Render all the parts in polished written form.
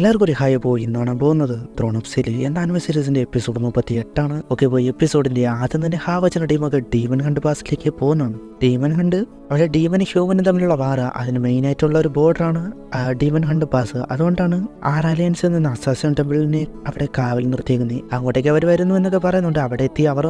എല്ലാവർക്കും ഒരു ഹായ്. പോയി ഇന്നാണ് പോകുന്നത് ത്രോൺ ഓഫ് സീരീസ് എന്ന ആനിമൽ സീരീസിന്റെ എപ്പിസോഡ് 38 ഓക്കെ. പോയി എപ്പിസോഡിന്റെ ആദ്യം തന്നെ ഹാവച്ചന ടീമൊക്കെ ഡീമൻ ഹണ്ട് പാസിലേക്ക് പോകുന്നതാണ്. ഡീമൻ ഹണ്ട് അവിടെ ഡീമനും ഹ്യൂമനും തമ്മിലുള്ള വാറ, അതിന് മെയിൻ ആയിട്ടുള്ള ഒരു ബോർഡറാണ് ഡീമൻ ഹണ്ട് പാസ്. അതുകൊണ്ടാണ് അലയൻസിൽ നിന്ന് അസാസിൻ ടെമ്പിളിനെ അവിടെ കാവൽ നിർത്തിയിരിക്കുന്നത്. അങ്ങോട്ടേക്ക് അവർ വരുന്നു എന്നൊക്കെ പറയുന്നുണ്ട്. അവിടെ എത്തി അവർ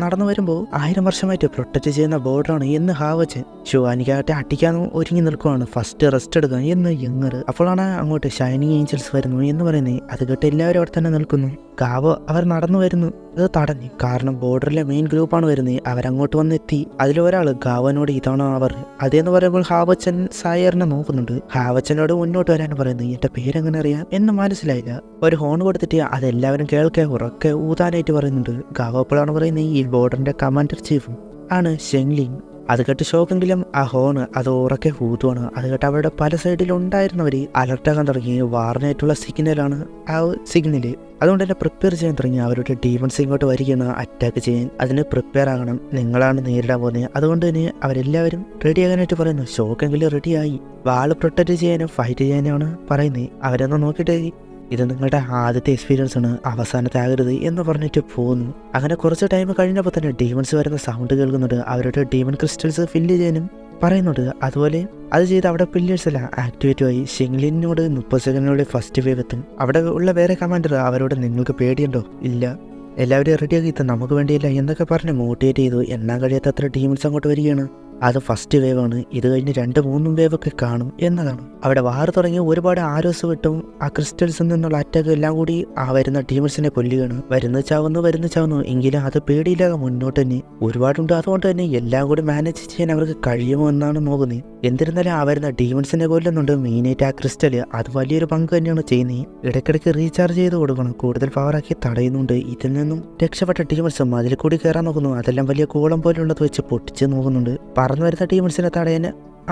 നടന്നു വരുമ്പോൾ 1000 വർഷമായിട്ട് പ്രൊട്ടക്ട് ചെയ്യുന്ന ബോർഡറാണ് എന്ന് ഹാവച്ചൻ ഷുവാനിക്കാട്ടെ അട്ടിക്കാൻ ഒരുങ്ങി നിൽക്കുവാണ്. ഫസ്റ്റ് റെസ്റ്റ് എടുക്കുക എന്ന് എങ്ങറ്. അപ്പോഴാണ് അങ്ങോട്ട് ഷൈനിങ് ഏഞ്ചൽസ് വരുന്നു എന്ന് പറയുന്നത്. അത് കേട്ട് എല്ലാവരും അവിടെ തന്നെ നിൽക്കുന്നു. ഗാവോ അവർ നടന്നു വരുന്നു, അത് തടഞ്ഞു. കാരണം ബോർഡറിലെ മെയിൻ ഗ്രൂപ്പാണ് വരുന്നത്. അവരങ്ങോട്ട് വന്നെത്തി. അതിലൊരാൾ ഗാവനോട് ഇതാണോ അവർ അതേന്ന് പറയുമ്പോൾ ഹാവച്ചൻ സായറിനെ നോക്കുന്നുണ്ട്. ഹാവച്ചനോട് മുന്നോട്ട് വരാൻ പറയുന്നത്. എന്റെ പേരെങ്ങനെ അറിയാം എന്ന് മനസ്സിലായില്ല. ഒരു ഹോൺ കൊടുത്തിട്ട് അതെല്ലാവരും കേൾക്കാൻ ഉറക്കെ ഊതാനായിട്ട് പറയുന്നുണ്ട്. ഗാവോ അപ്പോഴാണ് പറയുന്നത് ഈ ബോർഡറിന്റെ കമാൻഡർ ചീഫ് ആണ് ഷെങ്ലിങ്. അത് കേട്ട് ഷോക്കെങ്കിലും ആ ഹോണ് അത് ഉറക്കെ ഊതുവാണ്. അത് കേട്ട് അവരുടെ പല സൈഡിലുണ്ടായിരുന്നവർ അലർട്ടാക്കാൻ തുടങ്ങി. വാറിനായിട്ടുള്ള സിഗ്നലാണ് ആ സിഗ്നല്. അതുകൊണ്ട് തന്നെ പ്രിപ്പയർ ചെയ്യാൻ തുടങ്ങി. അവരുടെ ഡീമൺസ് ഇങ്ങോട്ട് വരികയാണ് അറ്റാക്ക് ചെയ്യാൻ. അതിന് പ്രിപ്പയർ ആകണം, നിങ്ങളാണ് നേരിടാൻ പോകുന്നത്. അതുകൊണ്ട് തന്നെ അവരെല്ലാവരും റെഡി ആകാനായിട്ട് പറയുന്നു. ഷോക്കെങ്കിലും റെഡിയായി. വാള് പ്രൊട്ടക്ട് ചെയ്യാനും ഫൈറ്റ് ചെയ്യാനാണ് പറയുന്നത്. അവരൊന്ന് നോക്കിയിട്ട് ഇത് നിങ്ങളുടെ ആദ്യത്തെ എക്സ്പീരിയൻസ് ആണ്, അവസാനത്തെ ആകരുത് എന്ന് പറഞ്ഞിട്ട് പോകുന്നു. അങ്ങനെ കുറച്ച് ടൈം കഴിഞ്ഞപ്പോൾ തന്നെ ഡീമൺസ് വരുന്ന സൗണ്ട് കേൾക്കുന്നുണ്ട്. അവരുടെ ഡീമൺ ക്രിസ്റ്റൽസ് ഫില്ല് ചെയ്യാനും പറയുന്നുണ്ട്. അതുപോലെ അത് ചെയ്ത് അവിടെ പില്ലേഴ്സ് എല്ലാം ആക്ടിവേറ്റ് ആയി. ഷെങ്ലിനോട് 30 സെക്കൻഡിനുള്ളിൽ ഫസ്റ്റ് വേവ് എത്തും. അവിടെ ഉള്ള വേറെ കമാൻഡർ അവരോട് നിങ്ങൾക്ക് പേടിയുണ്ടോ? ഇല്ല, എല്ലാവരും റെഡിയാക്കി എത്തും, നമുക്ക് വേണ്ടിയില്ല എന്നൊക്കെ പറഞ്ഞ് മോട്ടിവേറ്റ് ചെയ്തു. എണ്ണാൻ കഴിയാത്തത്ര ടീംസ് അങ്ങോട്ട് വരികയാണ്. അത് ഫസ്റ്റ് വേവ് ആണ്. ഇത് കഴിഞ്ഞ് 2-3 വേവൊക്കെ കാണും എന്നതാണ്. അവിടെ വാർ തുടങ്ങി ഒരുപാട് ആരോസ് വിട്ടും ആ ക്രിസ്റ്റൽസിൽ നിന്നുള്ള അറ്റാക്ക് എല്ലാം കൂടി ആ വരുന്ന ടീമേഴ്സിനെ കൊല്ലുകയാണ്. വരുന്ന ചാവുന്നു. എങ്കിലും അത് പേടിയില്ലാതെ മുന്നോട്ട് തന്നെ ഒരുപാടുണ്ട്. അതുകൊണ്ട് തന്നെ എല്ലാം കൂടി മാനേജ് ചെയ്യാൻ അവർക്ക് കഴിയുമോ എന്നാണ് നോക്കുന്നത്. എന്നിരുന്നാലും ആ വരുന്ന ഡീമൺസിനെ കൊല്ലുന്നുണ്ട്. മെയിനായിട്ട് ആ ക്രിസ്റ്റല് അത് വലിയൊരു പങ്ക് തന്നെയാണ് ചെയ്യുന്നത്. ഇടയ്ക്കിടയ്ക്ക് റീചാർജ് ചെയ്ത് കൊടുക്കണം, കൂടുതൽ പവറാക്കി തടയുന്നുണ്ട്. ഇതിൽ നിന്നും രക്ഷപ്പെട്ട ടീമൺസ് അതിൽ കൂടി കയറാൻ നോക്കുന്നു. അതെല്ലാം വലിയ കൂളം പോലുള്ളത് വെച്ച് പൊട്ടിച്ച് നോക്കുന്നുണ്ട്. പറന്നു വരുന്ന ടീമൺസിനെ തടയാൻ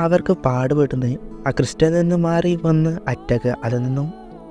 അവർക്ക് പാടുപെട്ടുന്നത്. ആ ക്രിസ്റ്റലിൽ നിന്ന് മാറി വന്ന് അറ്റാക്ക്, അതിൽ നിന്നും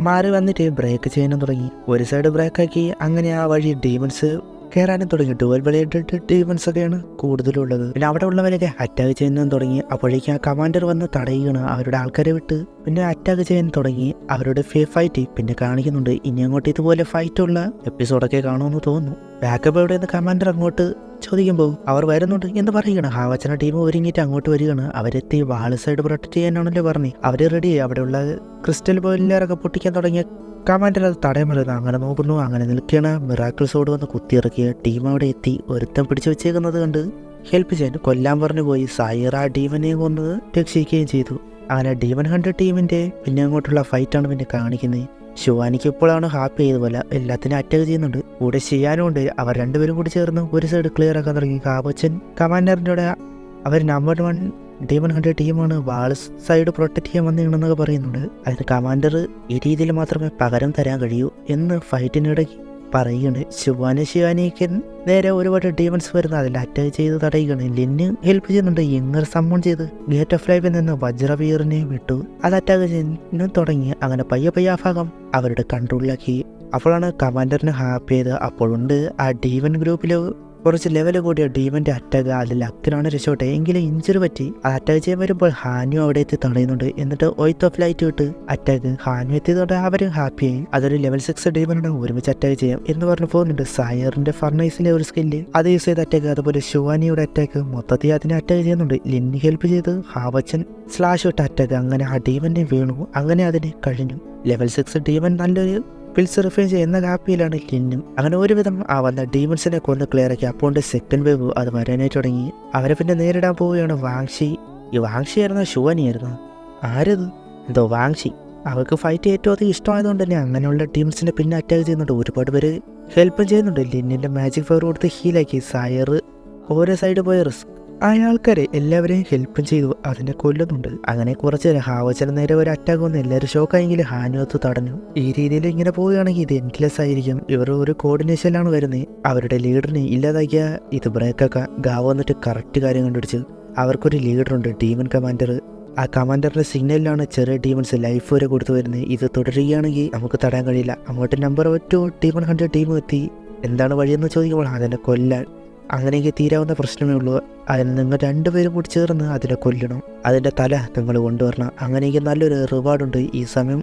മാറി വന്നിട്ട് ബ്രേക്ക് ചെയ്യാനും തുടങ്ങി. ഒരു സൈഡ് ബ്രേക്കാക്കി. അങ്ങനെ ആ വഴി ഡീമൺസ് കയറാനും തുടങ്ങി. ഡുവൽ ബ്ലേഡഡ് ഡീമൺസ് ഒക്കെയാണ് കൂടുതലുള്ളത്. പിന്നെ അവിടെ ഉള്ളവരൊക്കെ അറ്റാക്ക് ചെയ്യാനും തുടങ്ങി. അപ്പോഴേക്കും ആ കമാൻഡർ വന്ന് തടയുകയാണ്. അവരുടെ ആൾക്കാരെ വിട്ട് പിന്നെ അറ്റാക്ക് ചെയ്യാൻ തുടങ്ങി. അവരുടെ ഫൈറ്റ് പിന്നെ കാണിക്കുന്നുണ്ട്. ഇനി അങ്ങോട്ട് ഇതുപോലെ ഫൈറ്റുള്ള എപ്പിസോഡൊക്കെ കാണുമെന്ന് തോന്നുന്നു. ബാക്കപ്പ് എവിടെ നിന്ന് കമാൻഡർ അങ്ങോട്ട് ചോദിക്കുമ്പോൾ അവർ വരുന്നുണ്ട് എന്ന് പറയുകയാണ്. ഹാവച്ചന ടീം ഒരുങ്ങിയിട്ട് അങ്ങോട്ട് വരികയാണ്. അവരെത്തി വാള് സൈഡ് പ്രൊട്ടക്ട് ചെയ്യാനാണല്ലോ പറഞ്ഞു. അവർ റെഡി. അവിടെയുള്ള ക്രിസ്റ്റൽ ബോയിലറൊക്കെ പൊട്ടിക്കാൻ തുടങ്ങിയ കമാൻഡർ അത് തടയാൻ പറയുന്നത്. അങ്ങനെ നോക്കുന്നു. അങ്ങനെ നിൽക്കുകയാണ്. മിറാക്കിൾസോട് വന്ന് കുത്തിയിറക്കിയ ടീം അവിടെ എത്തി. ഒരുത്തം പിടിച്ചു വെച്ചേക്കുന്നത് കണ്ട് ഹെൽപ്പ് ചെയ്യാൻ കൊല്ലാൻ പറഞ്ഞു പോയി. സായിറ ഡീമനെ കൊന്നത് രക്ഷിക്കുകയും ചെയ്തു. അങ്ങനെ ഡീമൻ ഹണ്ട് ടീമിന്റെ പിന്നെ അങ്ങോട്ടുള്ള ഫൈറ്റാണ് പിന്നെ കാണിക്കുന്നത്. ഷുവാനിക്ക് ഇപ്പോഴാണ് ഹാപ്പി ചെയ്തപോലെ എല്ലാത്തിനും അറ്റാക്ക് ചെയ്യുന്നുണ്ട്. കൂടെ ചെയ്യാനും ഉണ്ട്. അവർ രണ്ടുപേരും കൂടി ചേർന്ന് ഒരു സൈഡ് ക്ലിയർ ആക്കാൻ തുടങ്ങി. ഹാവച്ചൻ കമാൻഡറിൻ്റെ കൂടെ അവർ നമ്പർ 1 ഡീമൺ ഹണ്ട് ടീമാണ് വാള് സൈഡ് പ്രൊട്ടക്ട് ചെയ്യാൻ വന്നിട്ടുണ്ടെന്നൊക്കെ പറയുന്നുണ്ട്. അതിന് കമാൻഡർ ഈ രീതിയിൽ മാത്രമേ പകരം തരാൻ കഴിയൂ എന്ന് ഫൈറ്റിനിടയ്ക്ക് പറയുകയാണ്. ശിവാനിക്ക് നേരെ ഒരുപാട് ഡീമൺസ് വരുന്നത് അതിൽ അറ്റാക്ക് ചെയ്ത് തടയുകയാണ്. ലിന്ന് ഹെൽപ്പ് ചെയ്യുന്നുണ്ട്. ഇങ്ങർ സമ്മൺ ചെയ്ത് ഗേറ്റ് ഓഫ് ലൈഫിൽ നിന്ന് വജ്രവീറിനെ വിട്ടു. അത് അറ്റാക്ക് ചെയ്യാൻ തുടങ്ങി. അങ്ങനെ പയ്യെ ആ ഭാഗം അവരുടെ കൺട്രോളിലാക്കി. അപ്പോഴാണ് കമാൻഡറിന് ഹാപ്പി ചെയ്ത്. അപ്പോഴുണ്ട് ആ ഡീമൺ ഗ്രൂപ്പിൽ കുറച്ച് ലെവൽ കൂടിയ ഡീമന്റെ അറ്റാക്ക്. അതിൽ അക്കിനാണ് രക്ഷപ്പെട്ടെ. എങ്കിലും ഇഞ്ചുറി പറ്റി. അത് അറ്റാക്ക് ചെയ്യാൻ വരുമ്പോൾ ഹാനു അവിടെ എത്തി തടയുന്നുണ്ട്. എന്നിട്ട് ഒയ്ത്ത് ഓഫ് ലൈറ്റ് വിട്ട് അറ്റാക്ക്. ഹാനു എത്തിയതോടെ അവരും ഹാപ്പിയായി. അതൊരു ലെവൽ 6 ഡീമനാണ്, ഒരുമിച്ച് അറ്റാക്ക് ചെയ്യാം എന്ന് പറഞ്ഞു പോകുന്നുണ്ട്. സായറിന്റെ ഫർണൈസിലെ ഒരു സ്കില്ല് അത് യൂസ് ചെയ്ത് അറ്റാക്ക്. അതുപോലെ ഷുവാനിയുടെ അറ്റാക്ക് മൊത്തത്തിൽ അതിനെ അറ്റാക്ക് ചെയ്യുന്നുണ്ട്. ലിന്നി ഹെൽപ്പ് ചെയ്ത് ഹാവച്ചൻ സ്ലാഷ് വിട്ട് അറ്റാക്ക്. അങ്ങനെ ആ ഡീമന്റെ വീണു. അങ്ങനെ അതിന് കഴിഞ്ഞു. ലെവൽ 6 ഡീമൻ നല്ലൊരു പിൽസ് റിഫൈൻ ചെയ്യുന്ന ഹാപ്പിയിലാണ് ലിന്നും. അങ്ങനെ ഒരുവിധം ആ വന്ന ഡീമൺസിനെ കൊന്ന് ക്ലിയർ ആക്കി. അപ്പോൾ സെക്കൻഡ് വേവ് അത് വരാനായിട്ട് തുടങ്ങി. അവരെ പിന്നെ നേരിടാൻ പോവുകയാണ് വാങ്ഷി. ഈ വാങ്ഷി ആയിരുന്ന ഷുവാനിയായിരുന്നു. ആരത്? എന്തോ വാങ്ഷി. അവർക്ക് ഫൈറ്റ് ഏറ്റവും അധികം ഇഷ്ടമായതുകൊണ്ട് തന്നെ അങ്ങനെയുള്ള ടീംസിനെ പിന്നെ അറ്റാക്ക് ചെയ്യുന്നുണ്ട്. ഒരുപാട് പേര് ഹെൽപ്പും ചെയ്യുന്നുണ്ട്. ലിന്നിന്റെ മാജിക് പവർ കൊടുത്ത് ഹീലാക്കി. സായർ ഓരോ സൈഡ് പോയ റിസ്ക് ആൾക്കാരെ എല്ലാവരെയും ഹെൽപ്പും ചെയ്തു. അതിനെ കൊല്ലുന്നുണ്ട്. അങ്ങനെ കുറച്ച് നേരം ഹാവച്ചന് നേരെ ഒരു അറ്റാക്ക് വന്ന് എല്ലാവരും ഷോക്കായെങ്കിലും ഹാനുവത്ത് തടഞ്ഞു. ഈ രീതിയിൽ ഇങ്ങനെ പോവുകയാണെങ്കിൽ ഇത് എൻഡ്ലെസ് ആയിരിക്കും. ഇവർ ഒരു കോർഡിനേഷനിലാണ് വരുന്നത്. അവരുടെ ലീഡറിനെ ഇല്ലാതാക്കിയ ഇത് ബ്രേക്കൊക്കെ ഗാവ് വന്നിട്ട് കറക്റ്റ് കാര്യം കണ്ടുപിടിച്ച് അവർക്കൊരു ലീഡറുണ്ട്, ഡീമൻ കമാൻഡർ. ആ കമാൻഡറിന്റെ സിഗ്നലിലാണ് ചെറിയ ഡീമൺസ് ലൈഫ് വരെ കൊടുത്തു വരുന്നത്. ഇത് തുടരുകയാണെങ്കിൽ നമുക്ക് തടയാൻ കഴിയില്ല. അങ്ങോട്ട് നമ്പർ 2 ഡീമൺ ഹണ്ട് ടീം എത്തി. എന്താണ് വഴിയെന്ന് ചോദിക്കുമ്പോൾ അതിനെ കൊല്ലാൻ. അങ്ങനെയെങ്കിൽ തീരാവുന്ന പ്രശ്നമേ ഉള്ളൂ. അതിന് നിങ്ങൾ 2 പേരും കൂടി ചേർന്ന് അതിനെ കൊല്ലണം. അതിൻ്റെ തല നിങ്ങൾ കൊണ്ടുവരണം. അങ്ങനെയെങ്കിൽ നല്ലൊരു റിവാർഡുണ്ട്. ഈ സമയം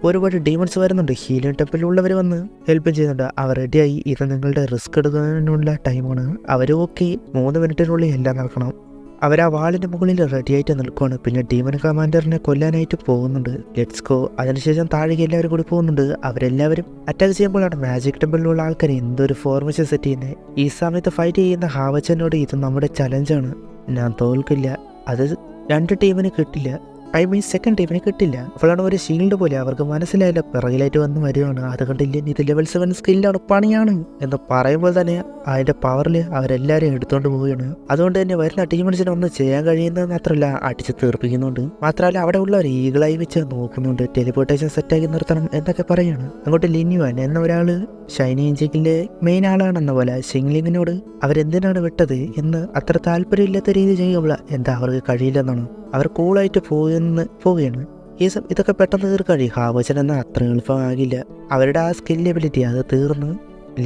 ഒരുപാട് ഡീമൺസ് വരുന്നുണ്ട്. ഹീലിംഗ് ടെമ്പിലുള്ളവർ വന്ന് ഹെൽപ്പ് ചെയ്യുന്നുണ്ട്. അവർ റെഡിയായി, ഇത് നിങ്ങളുടെ റിസ്ക് എടുക്കാനുള്ള ടൈമാണ്. അവർ ഓക്കെ, 3 മിനിറ്റിനുള്ളിൽ എല്ലാം നടക്കണം. അവർ ആ വാളിൻ്റെ മുകളിൽ റെഡിയായിട്ട് നിൽക്കുകയാണ്. പിന്നെ ഡീമൺ കമാൻഡറിനെ കൊല്ലാനായിട്ട് പോകുന്നുണ്ട്. Let's go. അതിനുശേഷം താഴേക്ക് എല്ലാവരും കൂടി പോകുന്നുണ്ട്. അവരെല്ലാവരും അറ്റാക്ക് ചെയ്യുമ്പോഴാണ് മാജിക് ടെമ്പിളിലുള്ള ആൾക്കാർ എന്തൊരു ഫോർമേഷൻ സെറ്റ് ചെയ്യുന്നത്. ഈ സമയത്ത് ഫൈറ്റ് ചെയ്യുന്ന ഹാവച്ചനോട് ഇത് നമ്മുടെ ചലഞ്ചാണ്, ഞാൻ തോൽക്കില്ല, അത് 2 ടീമിന് കിട്ടില്ല, സെക്കൻഡ് ടീമിന് കിട്ടില്ല. അപ്പോഴാണ് ഒരു ഷീൽഡ് പോലെ അവർക്ക് മനസ്സിലായില്ല, പിറകിലായിട്ട് വന്ന് വരുവാണ്. അത് കണ്ടില്ല, ഇത് ലെവൽ 7 സ്കില്ലാണ്, പണിയാണ് എന്ന് പറയുമ്പോൾ തന്നെ അതിൻ്റെ പവറിൽ അവരെല്ലാവരും എടുത്തുകൊണ്ട് പോവുകയാണ്. അതുകൊണ്ട് തന്നെ വരുന്ന ടീമിന് ഒന്നും ചെയ്യാൻ കഴിയുന്നത് മാത്രമല്ല, അടിച്ച് തീർപ്പിക്കുന്നുണ്ട്. മാത്രമല്ല അവിടെ ഉള്ളവർ ഈഗിളായി വെച്ച് നോക്കുന്നുണ്ട്. ടെലിപ്പോർട്ടേഷൻ സെറ്റാക്കി നിർത്തണം എന്നൊക്കെ പറയുകയാണ്. അങ്ങോട്ട് ലിന്യുവാൻ എന്ന ഒരാൾ ഷൈനി എഞ്ചിക്കിലെ മെയിൻ ആളാണെന്ന പോലെ ഷിങ്ലിങ്ങിനോട് അവരെന്തിനാണ് വിട്ടത് എന്ന് അത്ര താല്പര്യമില്ലാത്ത രീതി ചെയ്യുമ്പോൾ എന്താ അവർക്ക് കഴിയില്ലെന്നാണ്. അവർ കൂളായിട്ട് പോവുകയാണ്. ഇതൊക്കെ പെട്ടെന്ന് തീർക്കാഴി. ഹാവച്ചൻ എന്നാൽ അത്ര എളുപ്പമാകില്ല. അവരുടെ ആ സ്കിൽ എബിലിറ്റി അത് തീർന്ന്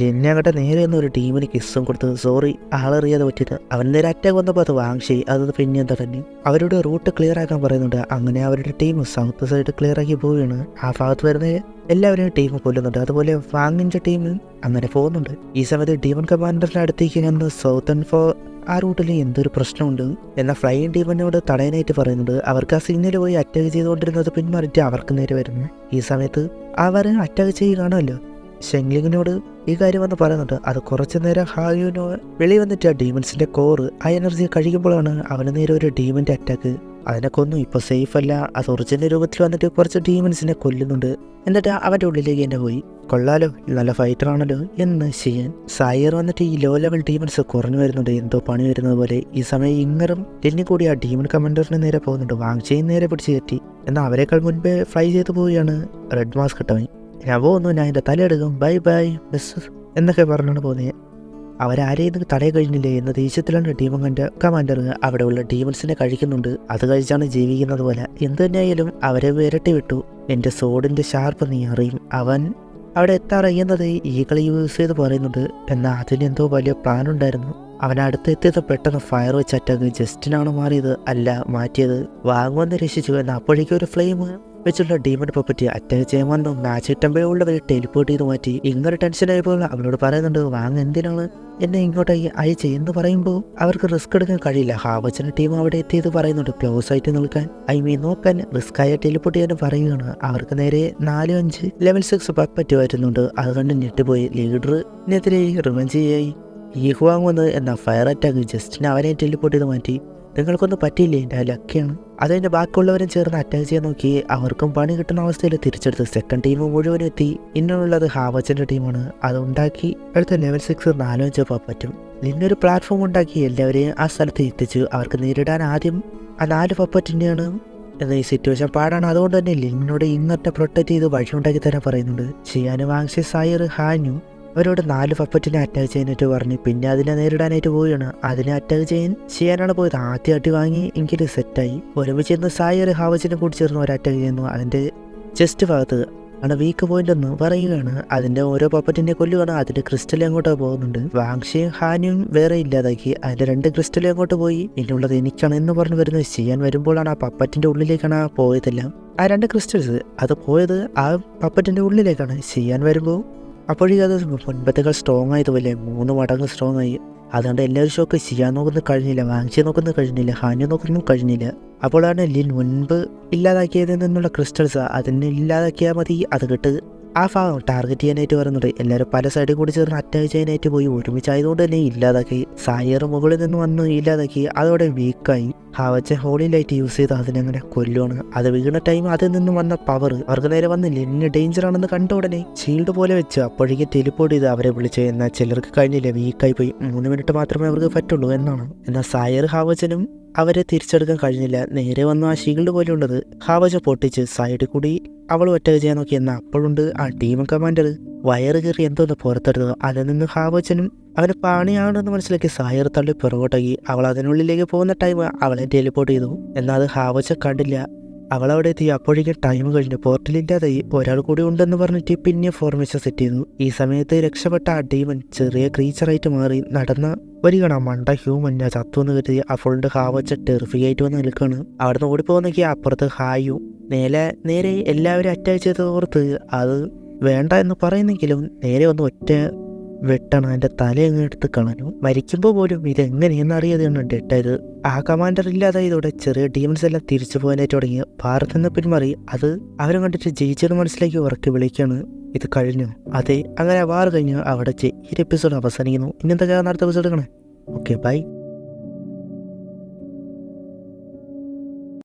ലിന്നങ്ങട്ടെ നേരെ എന്ന ഒരു ടീമിന് കിസ്സും കൊടുത്ത് സോറി ആളറിയാതെ പറ്റിയത്. അവൻ നേരെ അറ്റാക്ക് വന്നപ്പോൾ അത് വാങ്ങിച്ചേ, അത് പിന്നെ എന്താ തന്നെ അവരുടെ റൂട്ട് ക്ലിയർ ആക്കാൻ പറയുന്നുണ്ട്. അങ്ങനെ അവരുടെ ടീം സൗത്ത് സൈഡ് ക്ലിയർ ആക്കി പോവുകയാണ്. ആ ഭാഗത്ത് വരുന്ന എല്ലാവരെയും ടീം കൊല്ലുന്നുണ്ട്. അതുപോലെ വാങ്ങിൻ്റെ ടീം അങ്ങനെ പോകുന്നുണ്ട്. ഈ സമയത്ത് ഡീമൺ കമാൻഡറിൻ്റെ അടുത്തേക്ക് വന്ന് സൗത്ത് ആൻഡ് ആ റൂട്ടിൽ എന്തൊരു പ്രശ്നമുണ്ട് എന്നാൽ ഫ്ലൈയിങ് ടീമിനോട് തടയാനായിട്ട് പറയുന്നുണ്ട്. അവർക്ക് ആ സിഗ്നൽ പോയി അറ്റാക്ക് ചെയ്തുകൊണ്ടിരുന്നത് പിന്മാറിയിട്ട് അവർക്ക് നേരെ വരുന്നു. ഈ സമയത്ത് അവർ അറ്റാക്ക് ചെയ്യുകയാണല്ലോ. ഷെങ്ലിങ്ങിനോട് ഈ കാര്യം വന്ന് പറയുന്നുണ്ട്. അത് കുറച്ചു നേരം ഹായുനോ വെളി വന്നിട്ട് ആ ഡീമൻസിന്റെ കോറ് ആ എനർജി കഴിക്കുമ്പോഴാണ് അവന് നേരെ ഒരു ഡീമന്റെ അറ്റാക്ക്. അതിനെ കൊന്നു. ഇപ്പോൾ സേഫ് അല്ല, അത് ഒറിജിനൽ രൂപത്തിൽ വന്നിട്ട് കുറച്ച് ഡീമൻസിനെ കൊല്ലുന്നുണ്ട്. എന്നിട്ട് അവൻ്റെ ഉള്ളിലേക്ക് തന്നെ പോയി. കൊള്ളാലോ, നല്ല ഫൈറ്റർ ആണല്ലോ എന്ന് ചെയ്യാൻ. സായർ വന്നിട്ട് ഈ ലോ ലെവൽ ഡീമൻസ് കുറഞ്ഞു വരുന്നുണ്ട്, എന്തോ പണി വരുന്നത് പോലെ. ഈ സമയം ഇങ്ങറും ടെന്നി കൂടി ആ ഡീമൺ കമാൻഡറിന് നേരെ പോകുന്നുണ്ട്. വാങ്ങിച്ചയും നേരെ പിടിച്ച് കയറ്റി. എന്നാൽ അവരെക്കാൾ മുൻപേ ഫ്ലൈ ചെയ്ത് പോവുകയാണ് റെഡ് മാസ്ക് ഇട്ടവൻ. ഞാൻ പോകുന്നു, ഞാൻ എൻ്റെ തലയെടുക്കും, ബൈ ബൈ മിസ് എന്നൊക്കെ പറഞ്ഞാണ് പോകുന്നത്. അവരാരെയും തടയ കഴിഞ്ഞില്ലേ എന്ന ദേഷ്യത്തിലാണ് ഡീമൺ കമാൻഡർ അവിടെയുള്ള ഡീമൺസിനെ കഴിക്കുന്നുണ്ട്. അത് കഴിച്ചാണ് ജീവിക്കുന്നത് പോലെ. എന്തു തന്നെയായാലും അവരെ വിരട്ടി വിട്ടു. എൻ്റെ സോഡിൻ്റെ ഷാർപ്പ് നീ അറിയും. അവൻ അവിടെ എത്താറയ്യുന്നത് ഈകളെ യൂസ് ചെയ്ത് പറയുന്നുണ്ട്. എന്നാൽ അതിനെന്തോ വലിയ പ്ലാൻ ഉണ്ടായിരുന്നു. അവൻ അടുത്തെത്തിയത് പെട്ടെന്ന് ഫയർ വെച്ച് അറ്റാക്ക്. ജസ്റ്റിനാണ് മാറിയത്, അല്ല മാറ്റിയത്. വാങ്ങുമെന്ന് രക്ഷിച്ചു. എന്നാൽ അപ്പോഴേക്കും ഒരു ഫ്ലെയിം വെച്ചുള്ള ഡീമൺ പറ്റി അറ്റാക്ക് ചെയ്യാൻ വന്നു. മാജിക് ടെമ്പിളുള്ളവർ ടെലിപ്പോർട്ട് ചെയ്ത് മാറ്റി. ഇങ്ങനെ ടെൻഷനായപ്പോൾ അവനോട് പറയുന്നുണ്ട്, വാങ്ങ എന്തിനാണ് എന്നെ ഇങ്ങോട്ടേക്ക് അയച്ച് എന്ന് പറയുമ്പോൾ അവർക്ക് റിസ്ക് എടുക്കാൻ കഴിയില്ല. ഹാവച്ചൻ്റെ ടീം അവിടെ എത്തിയത് പറയുന്നുണ്ട് ക്ലോസ് ആയിട്ട് നിൽക്കാൻ, നോക്കാൻ റിസ്ക് ആയ ടെലിപ്പോർട്ട് ചെയ്യാൻ പറയുകയാണ്. അവർക്ക് നേരെ 4-5 ലെവൽ 6 പറ്റി വരുന്നുണ്ട്. അത് കണ്ട് ഞെട്ടിപ്പോയി. ലീഡറിനെതിരെ റിവെഞ്ച് ചെയ്യായി ഈഹുവാങ് വന്ന് എന്നാൽ ഫയർ അറ്റാക്ക് ജസ്റ്റിന് അവനെ ടെലിപ്പോർട്ട് ചെയ്ത് മാറ്റി. നിങ്ങൾക്കൊന്നും പറ്റിയില്ലേ, എൻ്റെ ലക്കാണ്. അതിൻ്റെ ബാക്കിയുള്ളവരും ചേർന്ന് അറ്റാക്ക് ചെയ്യാൻ നോക്കി. അവർക്കും പണി കിട്ടുന്ന അവസ്ഥയിൽ തിരിച്ചെടുത്ത് സെക്കൻഡ് ടീം മുഴുവനും എത്തി. ഇന്നുള്ളത് ഹാവച്ചൻ്റെ ടീമാണ്. അതുണ്ടാക്കി അടുത്ത ലെവൽ 6 4-5 പറ്റും. നിന്നൊരു പ്ലാറ്റ്ഫോം ഉണ്ടാക്കി എല്ലാവരെയും ആ സ്ഥലത്ത് എത്തിച്ചു. അവർക്ക് നേരിടാൻ ആദ്യം ആ 4 പപ്പറ്റിൻ്റെയാണ് എന്ന ഈ സിറ്റുവേഷൻ പാടാണ്. അതുകൊണ്ട് തന്നെ ലിന്നോട് ഇങ്ങോട്ട് പ്രൊട്ടക്ട് ചെയ്ത് വഴി ഉണ്ടാക്കി തരാൻ പറയുന്നുണ്ട്. ചെയ്യാനും വാങ്ങിച്ച സായർ ഹാനു അവരോട് 4 പപ്പറ്റിനെ അറ്റാക്ക് ചെയ്യാനായിട്ട് പറഞ്ഞു. പിന്നെ അതിനെ നേരിടാനായിട്ട് പോവുകയാണ്. അതിനെ അറ്റാക്ക് ചെയ്യാനാണ് പോയത്. ആദ്യം അടി വാങ്ങി എങ്കിലും സെറ്റായി. ഒരുമിച്ച് ഇന്ന് സായർ ഹാവച്ചിനെ കൂടി ചേർന്ന് ഒരു അറ്റാക്ക് ചെയ്യുന്നു. അതിൻ്റെ ചെസ്റ്റ് ഭാഗത്ത് ആണ് വീക്ക് പോയിന്റ് എന്ന് പറയുകയാണ്. അതിൻ്റെ ഓരോ പപ്പറ്റിനെ കൊല്ലുകയാണ്. അതിൻ്റെ ക്രിസ്റ്റൽ അങ്ങോട്ട് പോകുന്നുണ്ട്. വാങ്ഷിയും ഹാനിയും വേറെ ഇല്ലാതാക്കി. അതിൻ്റെ 2 ക്രിസ്റ്റലും അങ്ങോട്ട് പോയി. ഇനിയുള്ളത് എനിക്കാണ് എന്ന് പറഞ്ഞു വരുന്നത്. ചെയ്യാൻ വരുമ്പോഴാണ് ആ പപ്പറ്റിൻ്റെ ഉള്ളിലേക്കാണ് പോയതെല്ലാം. ആ 2 ക്രിസ്റ്റൽസ് അത് പോയത് ആ പപ്പറ്റിൻ്റെ ഉള്ളിലേക്കാണ്. ചെയ്യാൻ വരുമ്പോൾ അപ്പോഴേക്കും അത് മുൻപത്തേക്കാൾ സ്ട്രോങ് ആയതുപോലെ 3 മടങ്ങ് സ്ട്രോങ് ആയി. അതുകൊണ്ട് എല്ലാവരും ഷോക്ക് ചെയ്യാൻ നോക്കുന്നത് കഴിഞ്ഞില്ല, വാങ്ങിച്ച് നോക്കുന്നത് കഴിഞ്ഞില്ല, ഹാനി നോക്കുന്നതും കഴിഞ്ഞില്ല. അപ്പോഴാണ് ലിൻ മുൻപ് ഇല്ലാതാക്കിയതിൽ നിന്നുള്ള ക്രിസ്റ്റൽസ് അതിനെ ഇല്ലാതാക്കിയാൽ മതി, അത് കിട്ട് ആ ഭാഗം ടാർഗറ്റ് ചെയ്യാനായിട്ട് പറയുന്നുണ്ട്. എല്ലാവരും പല സൈഡിൽ കൂടി ചേർന്ന് അറ്റാക്ക് ചെയ്യാനായിട്ട് പോയി. ഒരുമിച്ചായതുകൊണ്ട് തന്നെ ഇല്ലാതാക്കി. സായർ മുകളിൽ നിന്ന് വന്ന് ഇല്ലാതാക്കി. അതോടെ വീക്കായി. ഹാവച്ച ഹോളി ലൈറ്റ് യൂസ് ചെയ്ത് അതിനങ്ങനെ കൊല്ലുവാണ്. അത് വീണ ടൈം അതിൽ നിന്ന് വന്ന പവർ അവർക്ക് നേരെ വന്നില്ല. ഇന്ന് ഡേഞ്ചർ ആണെന്ന് കണ്ട ഉടനെ ഷീൽഡ് പോലെ വെച്ച് അപ്പോഴേക്ക് ടെലിപ്പോർട്ട് ചെയ്ത് അവരെ വിളിച്ചു. എന്നാൽ ചിലർക്ക് കഴിഞ്ഞില്ല, വീക്കായി പോയി. 3 മിനിറ്റ് മാത്രമേ അവർക്ക് പറ്റുള്ളൂ എന്നാണ്. എന്നാൽ സായർ ഹാവച്ചനും അവരെ തിരിച്ചെടുക്കാൻ കഴിഞ്ഞില്ല. നേരെ വന്ന ആ ഷീൽഡ് പോലെയുള്ളത് ഹാവച്ച പൊട്ടിച്ച് സൈഡിൽ കൂടി അവൾ അറ്റാക്ക് ചെയ്യാൻ നോക്കി. എന്നാൽ അപ്പോഴുണ്ട് ആ ടീം കമാൻഡർ വയറ് കയറി എന്തോന്ന് പുറത്തെടുത്തത്. അതിൽ നിന്ന് ഹാവച്ചനും അവന് പണിയാണെന്ന് മനസ്സിലാക്കി സായർ തള്ളി പുറകോട്ടാക്കി. അവൾ അതിനുള്ളിലേക്ക് പോകുന്ന ടൈം അവളെ ടെലിപ്പോർട്ട് ചെയ്തു. എന്നാൽ അത് ഹാവച്ച കണ്ടില്ല. അവളവിടെ എത്തി. അപ്പോഴേക്കും ടൈം കഴിഞ്ഞു. പോർട്ടലില്ലാതായി. ഒരാൾ കൂടി ഉണ്ടെന്ന് പറഞ്ഞിട്ട് പിന്നെ ഫോർമേഷൻ സെറ്റ് ചെയ്തു. ഈ സമയത്ത് രക്ഷപ്പെട്ട ആ ഡീമൻ ചെറിയ ക്രീച്ചറായിട്ട് മാറി നടന്ന വരികയാണ്. മണ്ട ഹ്യൂമൻ ഞാൻ ചത്തുവെന്ന് കരുതി അഫോളിന്റെ ഹാവച്ച ടെറിഫിക്കായിട്ട് വന്ന് നിൽക്കുകയാണ്. അവിടുന്ന് ഓടിപ്പോകുന്നൊക്കെ അപ്പുറത്ത് ഹായും നേരെ എല്ലാവരും അറ്റാക്ക് ചെയ്ത് ഓർത്ത് അത് വേണ്ട എന്ന് പറയുന്നെങ്കിലും നേരെ വന്ന് ഒറ്റ വെട്ടണം. എൻ്റെ തല അങ്ങ് എടുത്ത് കളഞ്ഞു. മരിക്കുമ്പോൾ പോലും ഇതെങ്ങനെയെന്ന് അറിയാതെയാണ് ഡെഡായത്. ആ കമാൻഡർ ഇല്ലാതായതോടെ ചെറിയ ഡീമൻസ് എല്ലാം തിരിച്ചു പോകാനായിട്ട് തുടങ്ങി. ഭാരത് നിന്ന് പിന്മാറി. അത് അവരെ കണ്ടിട്ട് ജയിച്ചത് മനസ്സിലാക്കി ഉറക്കി വിളിക്കാണ്. ഇത് കഴിഞ്ഞു. അതെ, അങ്ങനെ വാർ കഴിഞ്ഞു അവിടെ ഈ എപ്പിസോഡ് അവസാനിക്കുന്നു. ഇനി എന്തൊക്കെയാണ് അടുത്ത എപ്പിസോഡ് കാണാൻ. Okay, by.